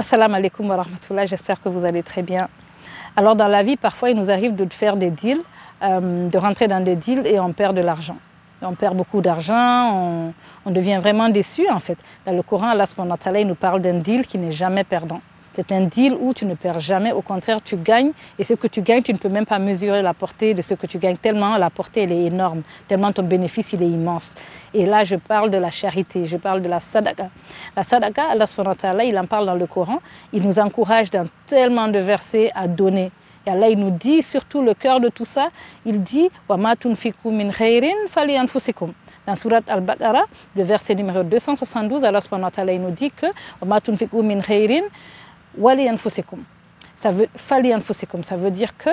Assalamu alaikum wa rahmatullah, j'espère que vous allez très bien. Alors dans la vie, parfois il nous arrive de faire des deals, de rentrer dans des deals et on perd de l'argent. On perd beaucoup d'argent, on devient vraiment déçu en fait. Dans le Coran, Allah subhanahu wa ta'ala, il nous parle d'un deal qui n'est jamais perdant. C'est un deal où tu ne perds jamais, au contraire tu gagnes et ce que tu gagnes, tu ne peux même pas mesurer la portée de ce que tu gagnes tellement la portée elle est énorme, tellement ton bénéfice il est immense. Et là je parle de la charité, je parle de la sadaqa. La sadaqa, Allah subhanahu wa ta'ala, il en parle dans le Coran, il nous encourage dans tellement de versets à donner. Et Allah il nous dit surtout le cœur de tout ça, il dit « Wa ma tunfiqu min khairin fali anfusikum » Dans Surat Al-Baqarah, le verset numéro 272, Allah subhanahu wa ta'ala il nous dit que « Wa ma tunfiqu min khairin » ça veut dire que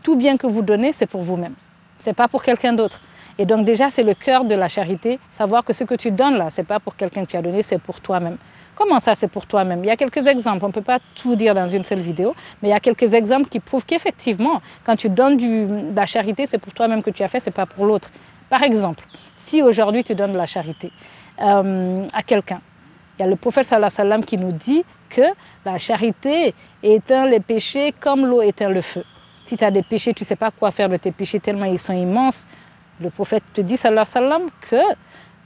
tout bien que vous donnez, c'est pour vous-même. Ce n'est pas pour quelqu'un d'autre. Et donc déjà, c'est le cœur de la charité, savoir que ce que tu donnes là, ce n'est pas pour quelqu'un que tu as donné, c'est pour toi-même. Comment ça, c'est pour toi-même? Il y a quelques exemples, on ne peut pas tout dire dans une seule vidéo, mais il y a quelques exemples qui prouvent qu'effectivement, quand tu donnes de la charité, c'est pour toi-même que tu as fait, ce n'est pas pour l'autre. Par exemple, si aujourd'hui tu donnes de la charité à quelqu'un, il y a le prophète sallallahu alayhi wa sallam qui nous dit que la charité éteint les péchés comme l'eau éteint le feu. Si tu as des péchés, tu ne sais pas quoi faire de tes péchés tellement ils sont immenses. Le prophète te dit sallallahu alayhi wa sallam que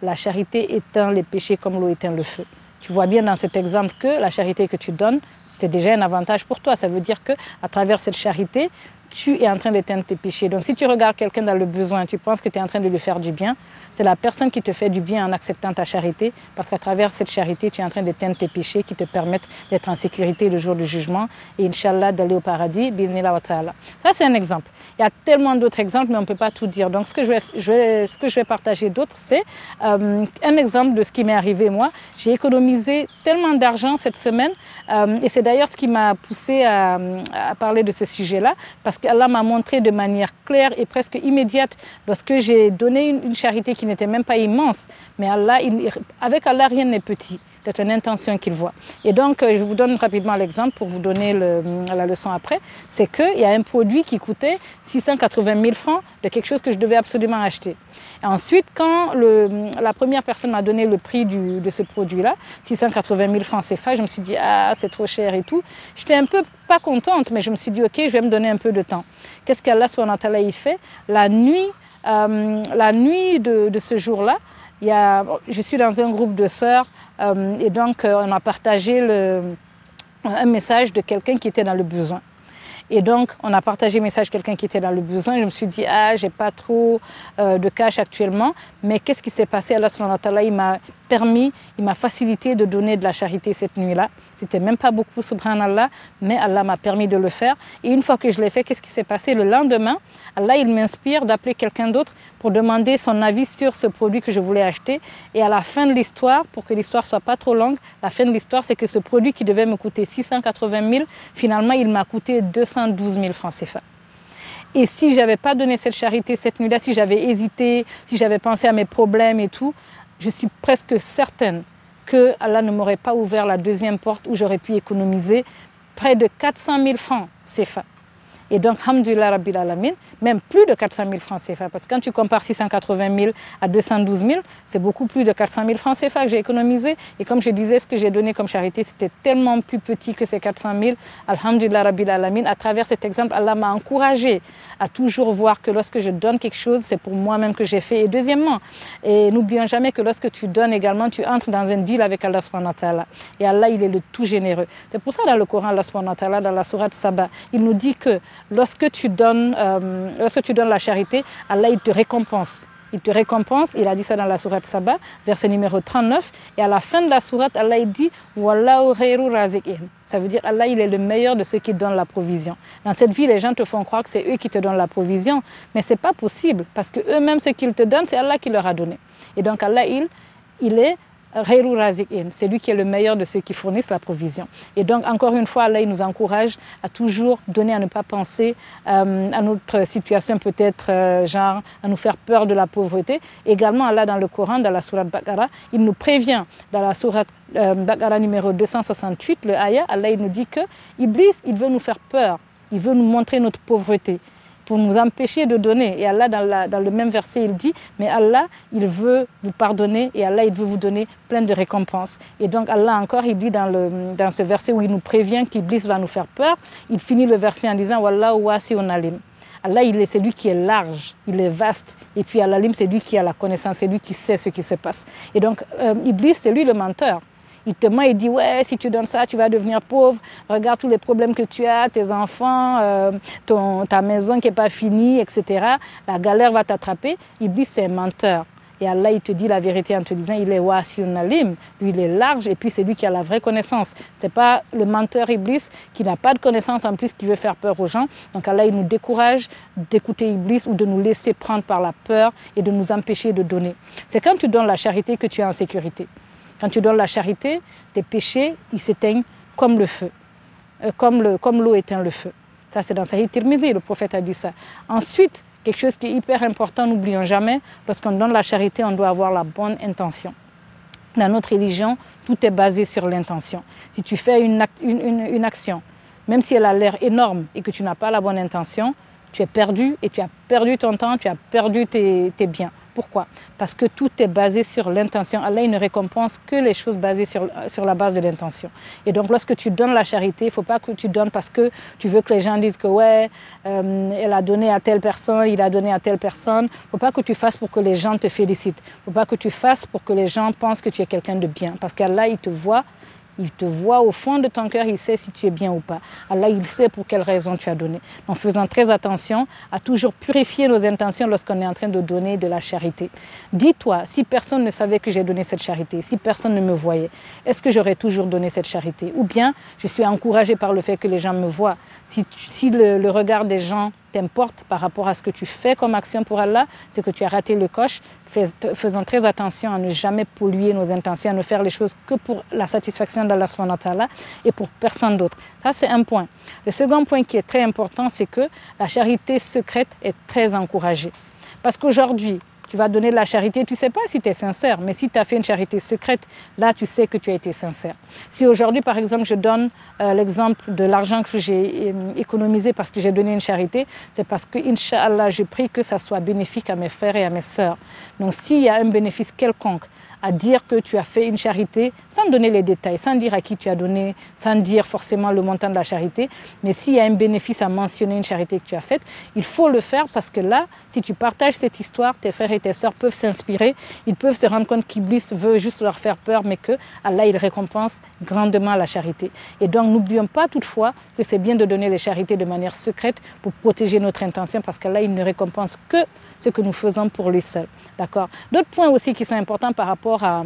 la charité éteint les péchés comme l'eau éteint le feu. Tu vois bien dans cet exemple que la charité que tu donnes, c'est déjà un avantage pour toi. Ça veut dire qu'à travers cette charité, tu es en train d'éteindre tes péchés. Donc si tu regardes quelqu'un dans le besoin, tu penses que tu es en train de lui faire du bien, c'est la personne qui te fait du bien en acceptant ta charité, parce qu'à travers cette charité, tu es en train d'éteindre tes péchés qui te permettent d'être en sécurité le jour du jugement et Inch'Allah d'aller au paradis, bi'idhnillah wa ta'ala. Ça c'est un exemple. Il y a tellement d'autres exemples, mais on ne peut pas tout dire. Donc ce que je vais partager d'autres, c'est un exemple de ce qui m'est arrivé moi. J'ai économisé tellement d'argent cette semaine et c'est d'ailleurs ce qui m'a poussé à parler de ce sujet-là, parce qu'Allah m'a montré de manière claire et presque immédiate lorsque j'ai donné une charité qui n'était même pas immense. Mais Allah, avec Allah, rien n'est petit. C'est une intention qu'il voit. Et donc, je vous donne rapidement l'exemple pour vous donner la leçon après. C'est qu'il y a un produit qui coûtait 680 000 francs de quelque chose que je devais absolument acheter. Et ensuite, quand la première personne m'a donné le prix de ce produit-là, 680 000 francs CFA, je me suis dit, ah, c'est trop cher et tout. J'étais un peu pas contente, mais je me suis dit, ok, je vais me donner un peu de temps. Qu'est-ce qu'Allah subhanahu wa ta'ala il fait? La nuit de ce jour-là, je suis dans un groupe de sœurs et donc on a partagé un message de quelqu'un qui était dans le besoin. Et donc, on a partagé le message de quelqu'un qui était dans le besoin. Je me suis dit, ah, j'ai pas trop de cash actuellement. Mais qu'est-ce qui s'est passé? Allah subhanahu wa ta'ala, il m'a facilité de donner de la charité cette nuit-là. C'était même pas beaucoup, subhanallah, mais Allah m'a permis de le faire. Et une fois que je l'ai fait, qu'est-ce qui s'est passé? Le lendemain, Allah, il m'inspire d'appeler quelqu'un d'autre pour demander son avis sur ce produit que je voulais acheter. Et à la fin de l'histoire, pour que l'histoire soit pas trop longue, la fin de l'histoire, c'est que ce produit qui devait me coûter 680 000, finalement, il m'a coûté 212 000 francs CFA. Et si je n'avais pas donné cette charité cette nuit-là, si j'avais hésité, si j'avais pensé à mes problèmes et tout, je suis presque certaine que Allah ne m'aurait pas ouvert la deuxième porte où j'aurais pu économiser près de 400 000 francs CFA. Et donc, hamdulillah rabbil alamin, même plus de 400 000 francs CFA. Parce que quand tu compares 680 000 à 212 000, c'est beaucoup plus de 400 000 francs CFA que j'ai économisé. Et comme je disais, ce que j'ai donné comme charité, c'était tellement plus petit que ces 400 000. Alhamdulillah rabbil alamin. À travers cet exemple, Allah m'a encouragé à toujours voir que lorsque je donne quelque chose, c'est pour moi-même que j'ai fait. Et deuxièmement, n'oublions jamais que lorsque tu donnes également, tu entres dans un deal avec Allah subhanahu wa ta'ala. Et Allah, il est le tout généreux. C'est pour ça dans le Coran, Allah subhanahu wa ta'ala, dans la sourate Saba, il nous dit que lorsque tu donnes la charité, Allah il te récompense. Il te récompense, il a dit ça dans la sourate Saba, verset numéro 39. Et à la fin de la sourate, Allah il dit « Wallahu khairu raziqin ». Ça veut dire Allah il est le meilleur de ceux qui donnent la provision. Dans cette vie, les gens te font croire que c'est eux qui te donnent la provision. Mais ce n'est pas possible, parce qu'eux-mêmes, ce qu'ils te donnent, c'est Allah qui leur a donné. Et donc Allah, il est Khairu Raziqin, c'est lui qui est le meilleur de ceux qui fournissent la provision. Et donc, encore une fois, Allah il nous encourage à toujours donner, à ne pas penser à notre situation peut-être, genre, à nous faire peur de la pauvreté. Également, Allah, dans le Coran, dans la sourate Baqarah, il nous prévient, dans la sourate Baqarah numéro 268, le ayah, Allah il nous dit que Iblis, il veut nous faire peur, il veut nous montrer notre pauvreté. pour nous empêcher de donner. Et Allah, dans le même verset, il dit, mais Allah, il veut vous pardonner et Allah, il veut vous donner plein de récompenses. Et donc Allah encore, il dit dans ce verset où il nous prévient qu'Iblis va nous faire peur, il finit le verset en disant, Wallahu wasi'un alim. Allah, c'est lui qui est large, il est vaste. Et puis Al-Alim, c'est lui qui a la connaissance, c'est lui qui sait ce qui se passe. Et donc, Iblis, c'est lui le menteur. Il te ment, il dit, ouais, si tu donnes ça, tu vas devenir pauvre. Regarde tous les problèmes que tu as, tes enfants, ta maison qui n'est pas finie, etc. La galère va t'attraper. Iblis, c'est un menteur. Et Allah, il te dit la vérité en te disant, il est wasi'un alim. Lui, il est large et puis c'est lui qui a la vraie connaissance. Ce n'est pas le menteur Iblis qui n'a pas de connaissance en plus, qui veut faire peur aux gens. Donc Allah, il nous décourage d'écouter Iblis ou de nous laisser prendre par la peur et de nous empêcher de donner. C'est quand tu donnes la charité que tu es en sécurité. Quand tu donnes la charité, tes péchés, ils s'éteignent comme le feu, comme l'eau éteint le feu. Ça, c'est dans Sahih Tirmidhi, le prophète a dit ça. Ensuite, quelque chose qui est hyper important, n'oublions jamais, lorsqu'on donne la charité, on doit avoir la bonne intention. Dans notre religion, tout est basé sur l'intention. Si tu fais une action, même si elle a l'air énorme et que tu n'as pas la bonne intention, tu es perdu et tu as perdu ton temps, tu as perdu tes biens. Pourquoi? Parce que tout est basé sur l'intention. Allah, il ne récompense que les choses basées sur la base de l'intention. Et donc, lorsque tu donnes la charité, il ne faut pas que tu donnes parce que tu veux que les gens disent que ouais, elle a donné à telle personne, il a donné à telle personne. Il ne faut pas que tu fasses pour que les gens te félicitent. Il ne faut pas que tu fasses pour que les gens pensent que tu es quelqu'un de bien. Parce qu'Allah, il te voit. Il te voit au fond de ton cœur, il sait si tu es bien ou pas. Allah, il sait pour quelle raison tu as donné. Donc, faisons très attention à toujours purifier nos intentions lorsqu'on est en train de donner de la charité. Dis-toi, si personne ne savait que j'ai donné cette charité, si personne ne me voyait, est-ce que j'aurais toujours donné cette charité? Ou bien, je suis encouragée par le fait que les gens me voient. Si le regard des gens t'importe par rapport à ce que tu fais comme action pour Allah, c'est que tu as raté le coche. Faisons très attention à ne jamais polluer nos intentions, à ne faire les choses que pour la satisfaction d'Allah subhanahu wa ta'ala et pour personne d'autre. Ça, c'est un point. Le second point qui est très important, c'est que la charité secrète est très encouragée. Parce qu'aujourd'hui, tu vas donner de la charité, tu ne sais pas si tu es sincère, mais si tu as fait une charité secrète, là, tu sais que tu as été sincère. Si aujourd'hui, par exemple, je donne l'exemple de l'argent que j'ai économisé parce que j'ai donné une charité, c'est parce que, Inch'Allah, je prie que ça soit bénéfique à mes frères et à mes sœurs. Donc, s'il y a un bénéfice quelconque à dire que tu as fait une charité, sans donner les détails, sans dire à qui tu as donné, sans dire forcément le montant de la charité, mais s'il y a un bénéfice à mentionner une charité que tu as faite, il faut le faire parce que là, si tu partages cette histoire, tes frères et tes sœurs peuvent s'inspirer, ils peuvent se rendre compte qu'Iblis veut juste leur faire peur, mais que Allah, il récompense grandement la charité. Et donc, n'oublions pas toutefois que c'est bien de donner les charités de manière secrète pour protéger notre intention, parce qu'Allah, il ne récompense que ce que nous faisons pour lui seul. D'accord? D'autres points aussi qui sont importants par rapport à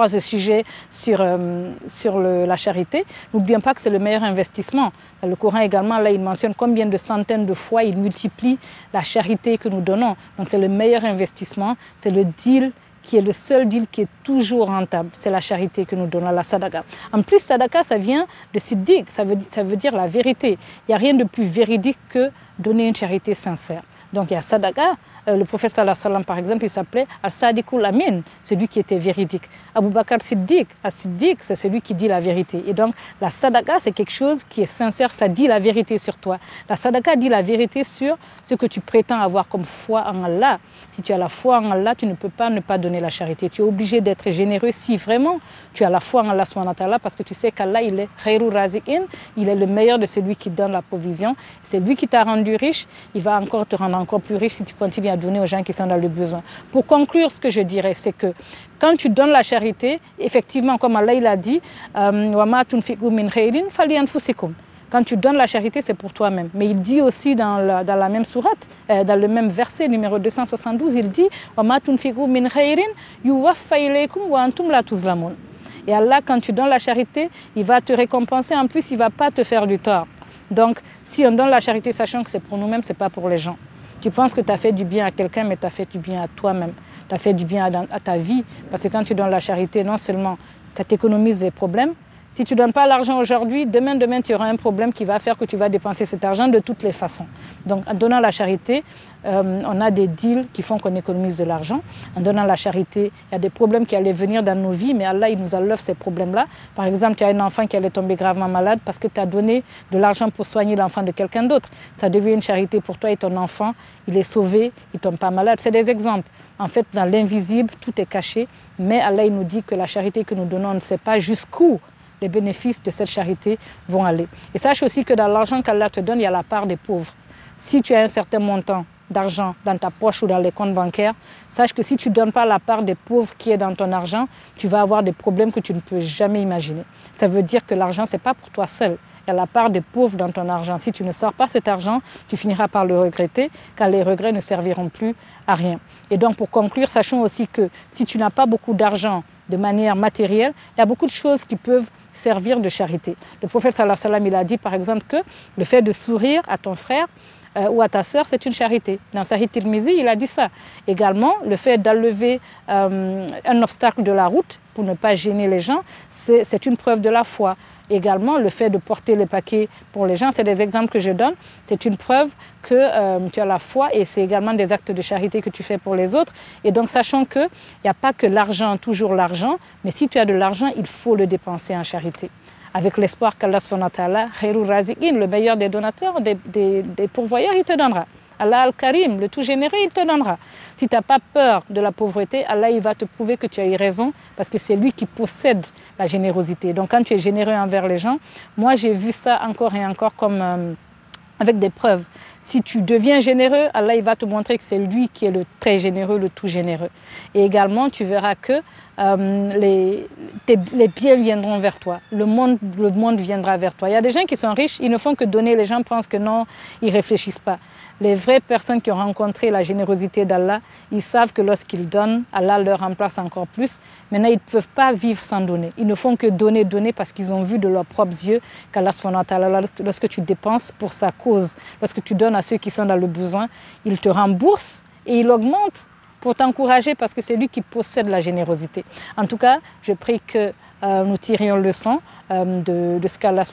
ce sujet sur la charité, n'oublions pas que c'est le meilleur investissement. Le Coran également, là, il mentionne combien de centaines de fois il multiplie la charité que nous donnons. Donc c'est le meilleur investissement, c'est le deal qui est le seul deal qui est toujours rentable. C'est la charité que nous donnons, la sadaqa. En plus, sadaqa, ça vient de siddiq, ça veut dire la vérité. Il n'y a rien de plus véridique que donner une charité sincère. Donc il y a sadaqa. Le prophète sallallahu alayhi wa sallam, par exemple, il s'appelait As-Sadiqul Amin, celui qui était véridique. Abu Bakr Siddiq, As-Siddiq, c'est celui qui dit la vérité. Et donc, la sadaqa, c'est quelque chose qui est sincère, ça dit la vérité sur toi. La sadaqa dit la vérité sur ce que tu prétends avoir comme foi en Allah. Si tu as la foi en Allah, tu ne peux pas ne pas donner la charité. Tu es obligé d'être généreux si vraiment tu as la foi en Allah subhanahu wa ta'ala, parce que tu sais qu'Allah, il est Khairu Raziqin, il est le meilleur de celui qui donne la provision. C'est lui qui t'a rendu riche, il va encore te rendre encore plus riche si tu continues à donner aux gens qui sont dans le besoin. Pour conclure, ce que je dirais, c'est que quand tu donnes la charité, effectivement, comme Allah il a dit, quand tu donnes la charité, c'est pour toi-même. Mais il dit aussi dans la même sourate, dans le même verset numéro 272, il dit et Allah, quand tu donnes la charité, il va te récompenser. En plus, il ne va pas te faire du tort. Donc, si on donne la charité, sachant que c'est pour nous-mêmes, ce n'est pas pour les gens. Tu penses que tu as fait du bien à quelqu'un, mais tu as fait du bien à toi-même. Tu as fait du bien à ta vie. Parce que quand tu donnes la charité, non seulement tu t'économises les problèmes, Si tu ne donnes pas l'argent aujourd'hui, demain, tu auras un problème qui va faire que tu vas dépenser cet argent de toutes les façons. Donc, en donnant la charité, on a des deals qui font qu'on économise de l'argent. En donnant la charité, il y a des problèmes qui allaient venir dans nos vies, mais Allah, il nous enlève ces problèmes-là. Par exemple, tu as un enfant qui allait tomber gravement malade parce que tu as donné de l'argent pour soigner l'enfant de quelqu'un d'autre. Ça devient une charité pour toi et ton enfant. Il est sauvé, il ne tombe pas malade. C'est des exemples. En fait, dans l'invisible, tout est caché. Mais Allah, il nous dit que la charité que nous donnons, on ne sait pas jusqu'où les bénéfices de cette charité vont aller. Et sache aussi que dans l'argent qu'Allah te donne, il y a la part des pauvres. Si tu as un certain montant d'argent dans ta poche ou dans les comptes bancaires, sache que si tu ne donnes pas la part des pauvres qui est dans ton argent, tu vas avoir des problèmes que tu ne peux jamais imaginer. Ça veut dire que l'argent, ce n'est pas pour toi seul. Il y a la part des pauvres dans ton argent. Si tu ne sors pas cet argent, tu finiras par le regretter, car les regrets ne serviront plus à rien. Et donc, pour conclure, sachons aussi que si tu n'as pas beaucoup d'argent de manière matérielle, il y a beaucoup de choses qui peuvent servir de charité. Le prophète sallallahu alayhi wa sallam, il a dit par exemple que le fait de sourire à ton frère ou à ta sœur, c'est une charité. Dans Sahih Tirmidhi, il a dit ça. Également, le fait d'enlever un obstacle de la route pour ne pas gêner les gens, c'est une preuve de la foi. Également, le fait de porter les paquets pour les gens, c'est des exemples que je donne. C'est une preuve que tu as la foi et c'est également des actes de charité que tu fais pour les autres. Et donc, sachant qu'il n'y a pas que l'argent, toujours l'argent, mais si tu as de l'argent, il faut le dépenser en charité. Avec l'espoir qu'Allah subhanahu wa ta'ala, Khairur Raziqin, le meilleur des donateurs, des pourvoyeurs, il te donnera. Allah Al-Karim, le tout généreux, il te donnera. Si tu n'as pas peur de la pauvreté, Allah il va te prouver que tu as eu raison parce que c'est lui qui possède la générosité. Donc quand tu es généreux envers les gens, moi j'ai vu ça encore et encore comme avec des preuves. Si tu deviens généreux, Allah il va te montrer que c'est lui qui est le très généreux, le tout généreux. Et également, tu verras que les biens viendront vers toi. Le monde viendra vers toi. Il y a des gens qui sont riches, ils ne font que donner. Les gens pensent que non, ils ne réfléchissent pas. Les vraies personnes qui ont rencontré la générosité d'Allah, ils savent que lorsqu'ils donnent, Allah leur remplace encore plus. Maintenant, ils ne peuvent pas vivre sans donner. Ils ne font que donner, donner parce qu'ils ont vu de leurs propres yeux qu'Allah, lorsque tu dépenses pour sa cause, lorsque tu donnes à ceux qui sont dans le besoin, il te rembourse et il augmente pour t'encourager parce que c'est lui qui possède la générosité. En tout cas, je prie que nous tirions leçon de ce qu'Allah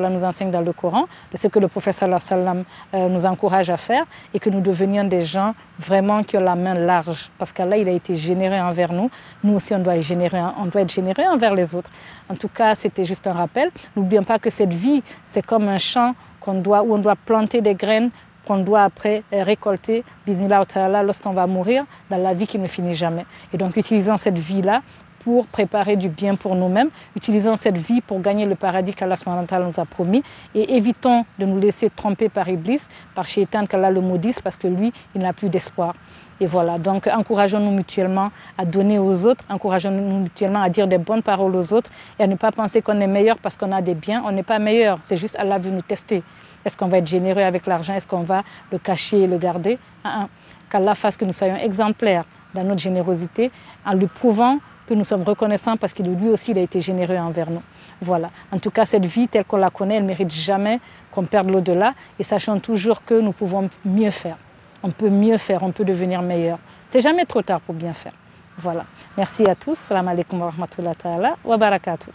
nous enseigne dans le Coran, de ce que le prophète sallallahu alayhi wa sallam nous encourage à faire et que nous devenions des gens vraiment qui ont la main large. Parce qu'Allah, il a été généreux envers nous. Nous aussi, on doit être généreux envers les autres. En tout cas, c'était juste un rappel. N'oublions pas que cette vie, c'est comme un champ où on doit planter des graines qu'on doit après récolter, bismillah ta'ala, lorsqu'on va mourir, dans la vie qui ne finit jamais. Et donc, utilisons cette vie-là pour préparer du bien pour nous-mêmes, utilisons cette vie pour gagner le paradis qu'Allah nous a promis et évitons de nous laisser tromper par Iblis, par Shaitan, qu'Allah le maudisse, parce que lui, il n'a plus d'espoir. Et voilà, donc encourageons-nous mutuellement à donner aux autres, encourageons-nous mutuellement à dire des bonnes paroles aux autres et à ne pas penser qu'on est meilleur parce qu'on a des biens. On n'est pas meilleur, c'est juste Allah veut nous tester. Est-ce qu'on va être généreux avec l'argent? Est-ce qu'on va le cacher et le garder? Qu'Allah fasse que nous soyons exemplaires dans notre générosité en lui prouvant que nous sommes reconnaissants parce que lui aussi, il a été généreux envers nous. Voilà. En tout cas, cette vie telle qu'on la connaît, elle ne mérite jamais qu'on perde l'au-delà et sachant toujours que nous pouvons mieux faire. On peut mieux faire, on peut devenir meilleur. C'est jamais trop tard pour bien faire. Voilà. Merci à tous. Salam alaikum wa rahmatullahi wa barakatuh.